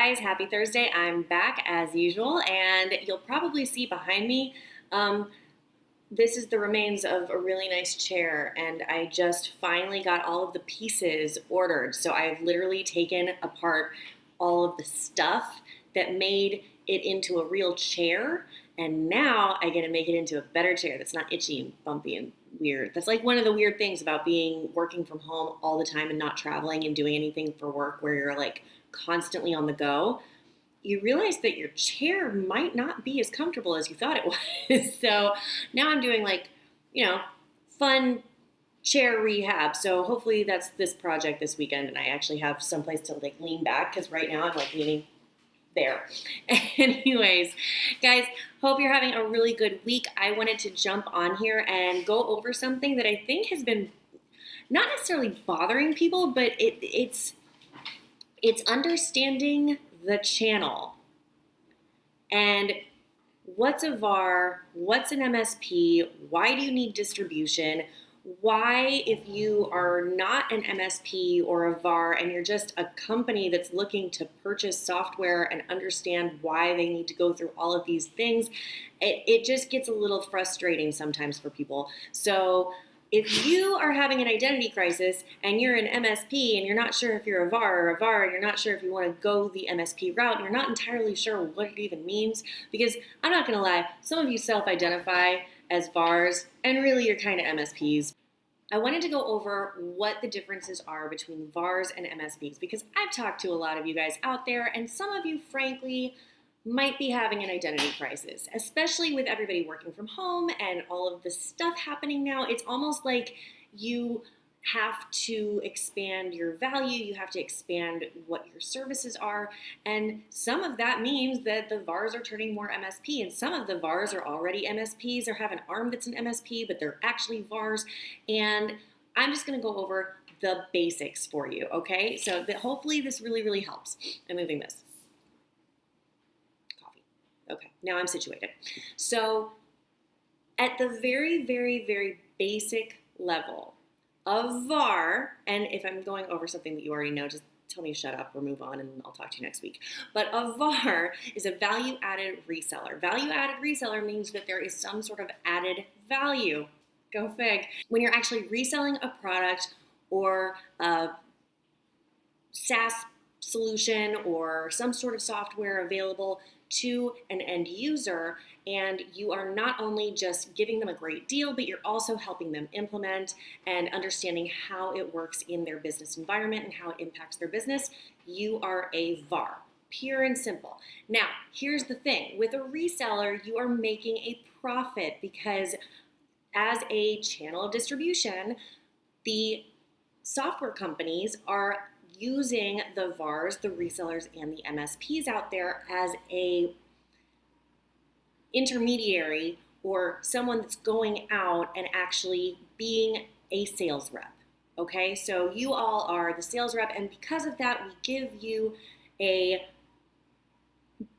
guys, happy Thursday. I'm back as usual, and you'll probably see behind me, this is the remains of a really nice chair, and I just finally got all of the pieces ordered. So I've literally taken apart all of the stuff that made it into a real chair, and now I get to make it into a better chair that's not itchy and bumpy and weird. That's like one of the weird things about working from home all the time and not traveling and doing anything for work where you're like constantly on the go. You realize that your chair might not be as comfortable as you thought it was. So now I'm doing fun chair rehab. So hopefully that's this project this weekend and I actually have someplace to like lean back because right now I'm like leaning there. Anyways, guys, hope you're having a really good week. I wanted to jump on here and go over something that I think has been not necessarily bothering people, but it's understanding the channel and what's a VAR, what's an MSP, why do you need distribution, why, if you are not an MSP or a VAR and you're just a company that's looking to purchase software and understand why they need to go through all of these things, it just gets a little frustrating sometimes for people. So if you are having an identity crisis and you're an MSP and you're not sure if you're a VAR or a VAR and you're not sure if you want to go the MSP route and you're not entirely sure what it even means, because I'm not going to lie, some of you self-identify as VARs and really you're kind of MSPs. I wanted to go over what the differences are between VARs and MSPs because I've talked to a lot of you guys out there and some of you, frankly, might be having an identity crisis, especially with everybody working from home and all of the stuff happening now. It's almost like you have to expand your value, you have to expand what your services are, and some of that means that the VARs are turning more MSP, and some of the VARs are already MSPs or have an arm that's an MSP, but they're actually VARs, and I'm just going to go over the basics for you, okay? So that hopefully this really, really helps. I'm moving this. Okay, now I'm situated. So at the very, very, very basic level, a VAR, and if I'm going over something that you already know, just tell me to shut up or move on and I'll talk to you next week. But a VAR is a value-added reseller. Value-added reseller means that there is some sort of added value. Go fig. When you're actually reselling a product or a SaaS solution or some sort of software available to an end user, and you are not only just giving them a great deal, but you're also helping them implement and understanding how it works in their business environment and how it impacts their business, you are a VAR. Pure and simple. Now, here's the thing. With a reseller, you are making a profit because as a channel of distribution, the software companies are using the VARs, the resellers, and the MSPs out there as a intermediary or someone that's going out and actually being a sales rep. Okay, so you all are the sales rep, and because of that, we give you a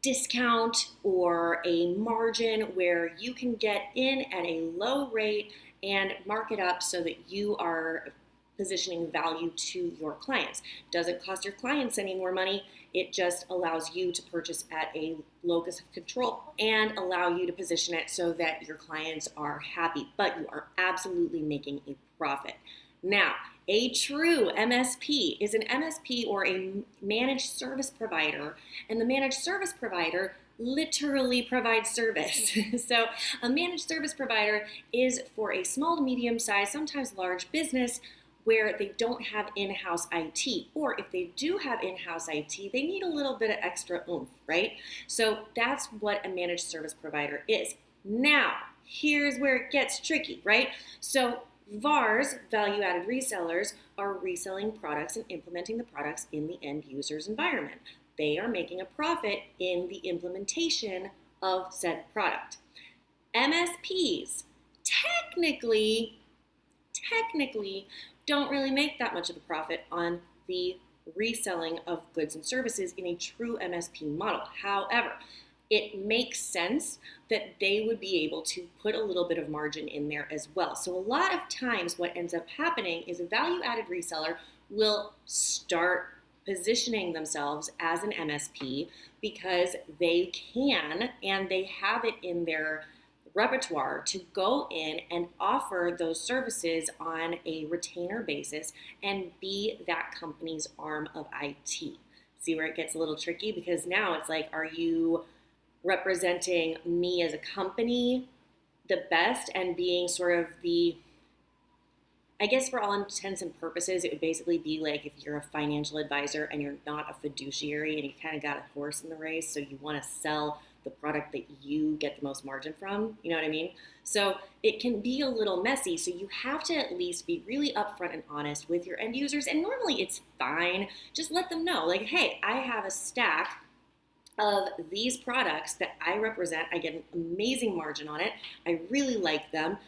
discount or a margin where you can get in at a low rate and mark it up so that you are positioning value to your clients. Doesn't cost your clients any more money. It just allows you to purchase at a locus of control and allow you to position it so that your clients are happy, but you are absolutely making a profit. Now, a true MSP is an MSP or a managed service provider, and the managed service provider literally provides service. So a managed service provider is for a small to medium size, sometimes large business where they don't have in-house IT, or if they do have in-house IT, they need a little bit of extra oomph, right? So that's what a managed service provider is. Now, here's where it gets tricky, right? So VARs, value-added resellers, are reselling products and implementing the products in the end user's environment. They are making a profit in the implementation of said product. MSPs technically don't really make that much of a profit on the reselling of goods and services in a true MSP model. However, it makes sense that they would be able to put a little bit of margin in there as well. So a lot of times what ends up happening is a value-added reseller will start positioning themselves as an MSP because they can and they have it in their repertoire to go in and offer those services on a retainer basis and be that company's arm of IT. See where it gets a little tricky? Because now it's like, are you representing me as a company the best and being sort of the, I guess for all intents and purposes, it would basically be like if you're a financial advisor and you're not a fiduciary and you kind of got a horse in the race, so you want to sell the product that you get the most margin from, you know what I mean? So it can be a little messy, so you have to at least be really upfront and honest with your end users, and normally it's fine. Just let them know, like, hey, I have a stack of these products that I represent. I get an amazing margin on it. I really like them.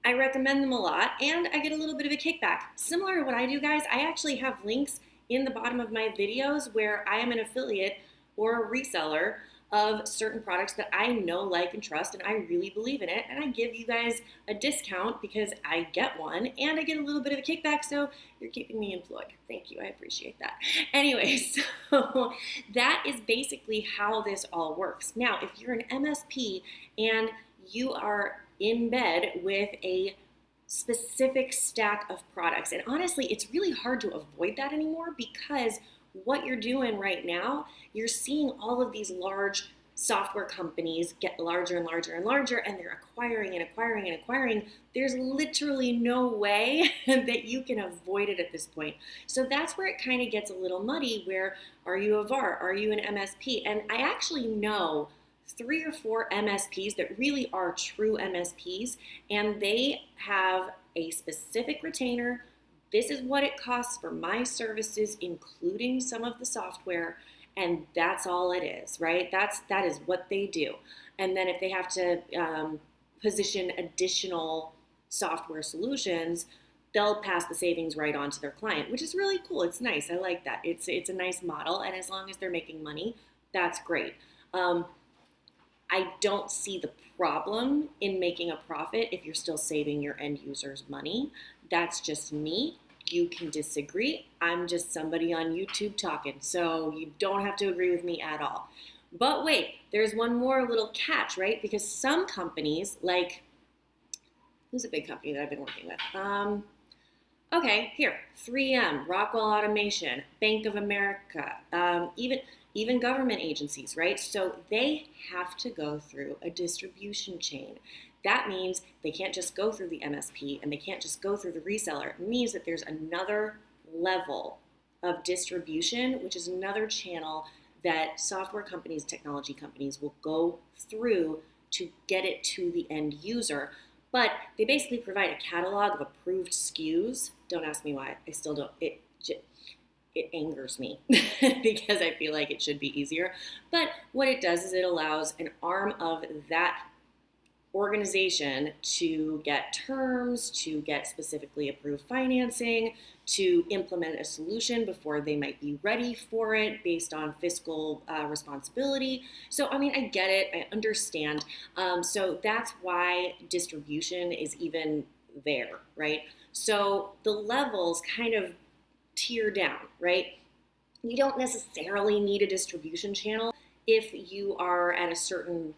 I recommend them a lot, and I get a little bit of a kickback. Similar to what I do, guys, I actually have links in the bottom of my videos where I am an affiliate or a reseller of certain products that I know, like, and trust, and I really believe in it, and I give you guys a discount because I get one, and I get a little bit of a kickback, so you're keeping me employed. Thank you, I appreciate that. Anyway, so that is basically how this all works. Now, if you're an MSP and you are in bed with a specific stack of products. And honestly, it's really hard to avoid that anymore because what you're doing right now, you're seeing all of these large software companies get larger and larger and larger, and they're acquiring and acquiring and acquiring. There's literally no way that you can avoid it at this point. So that's where it kind of gets a little muddy, where are you a VAR? Are you an MSP? And I actually know 3 or 4 MSPs that really are true MSPs, and they have a specific retainer. This is what it costs for my services, including some of the software, and that's all it is, right? That is what they do. And then if they have to position additional software solutions, they'll pass the savings right on to their client, which is really cool. It's nice. I like that. It's a nice model, and as long as they're making money, that's great. I don't see the problem in making a profit if you're still saving your end users money. That's just me. You can disagree. I'm just somebody on YouTube talking, so you don't have to agree with me at all. But wait, there's one more little catch, right? Because some companies, like, who's a big company that I've been working with? Okay, here, 3M, Rockwell Automation, Bank of America, even government agencies, right? So they have to go through a distribution chain. That means they can't just go through the MSP and they can't just go through the reseller. It means that there's another level of distribution, which is another channel that software companies, technology companies will go through to get it to the end user. But they basically provide a catalog of approved SKUs. Don't ask me why. I still don't. It angers me because I feel like it should be easier. But what it does is it allows an arm of that organization to get terms, to get specifically approved financing, to implement a solution before they might be ready for it based on fiscal responsibility. So, I mean, I get it. I understand. So that's why distribution is even there, right? So the levels kind of tier down, right? You don't necessarily need a distribution channel if you are at a certain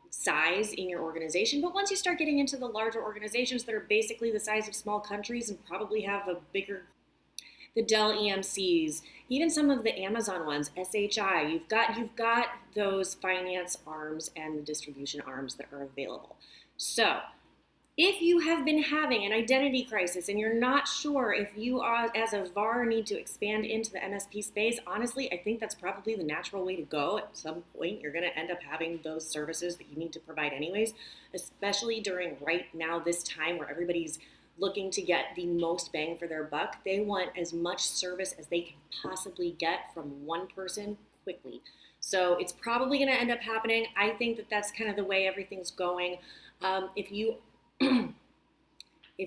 size in your organization, but once you start getting into the larger organizations that are basically the size of small countries and probably have a bigger, the Dell EMCs, even some of the Amazon ones, SHI, you've got those finance arms and the distribution arms that are available. So if you have been having an identity crisis and you're not sure if you are, as a VAR, need to expand into the MSP space, honestly, I think that's probably the natural way to go. At some point, you're going to end up having those services that you need to provide anyways, especially during right now this time where everybody's looking to get the most bang for their buck. They want as much service as they can possibly get from one person quickly. So it's probably going to end up happening. I think that that's kind of the way everything's going. If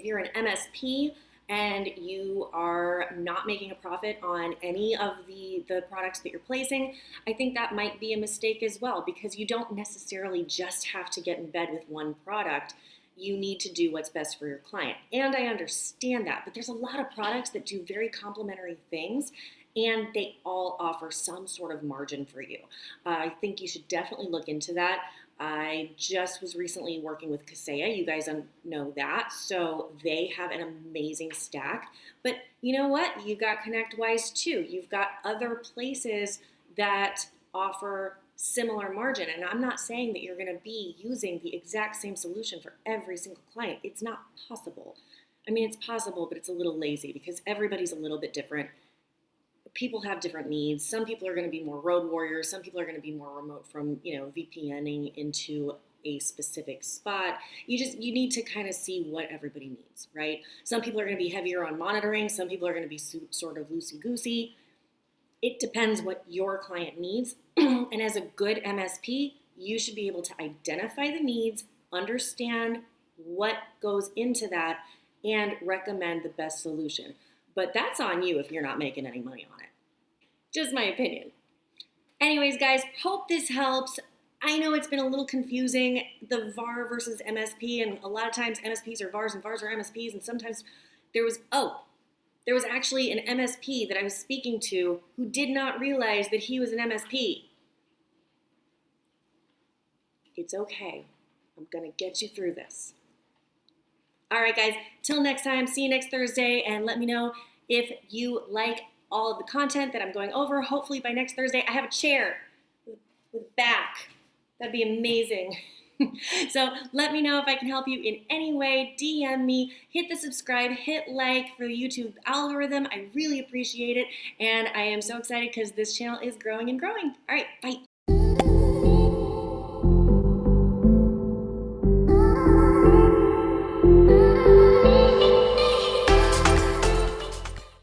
you're an MSP and you are not making a profit on any of the products that you're placing, I think that might be a mistake as well, because you don't necessarily just have to get in bed with one product. You need to do what's best for your client. And I understand that, but there's a lot of products that do very complementary things. and they all offer some sort of margin for you. I think you should definitely look into that. I just was recently working with Kaseya. You guys know that. So they have an amazing stack. But you know what? You've got ConnectWise too. You've got other places that offer similar margin. And I'm not saying that you're going to be using the exact same solution for every single client. It's not possible. I mean, it's possible, but it's a little lazy because everybody's a little bit different. People have different needs. Some people are going to be more road warriors. Some people are going to be more remote from, VPNing into a specific spot. You need to kind of see what everybody needs, right? Some people are going to be heavier on monitoring. Some people are going to be sort of loosey-goosey. It depends what your client needs. And as a good MSP, you should be able to identify the needs, understand what goes into that, and recommend the best solution. But that's on you if you're not making any money on it. Just my opinion. Anyways, guys, hope this helps. I know it's been a little confusing, the VAR versus MSP, and a lot of times MSPs are VARs and VARs are MSPs, and sometimes there was actually an MSP that I was speaking to who did not realize that he was an MSP. It's okay. I'm going to get you through this. All right, guys, till next time, see you next Thursday, and let me know if you like all of the content that I'm going over. Hopefully by next Thursday, I have a chair with back. That'd be amazing. So let me know if I can help you in any way. DM me, hit the subscribe, hit like for the YouTube algorithm. I really appreciate it, and I am so excited because this channel is growing and growing. All right, bye.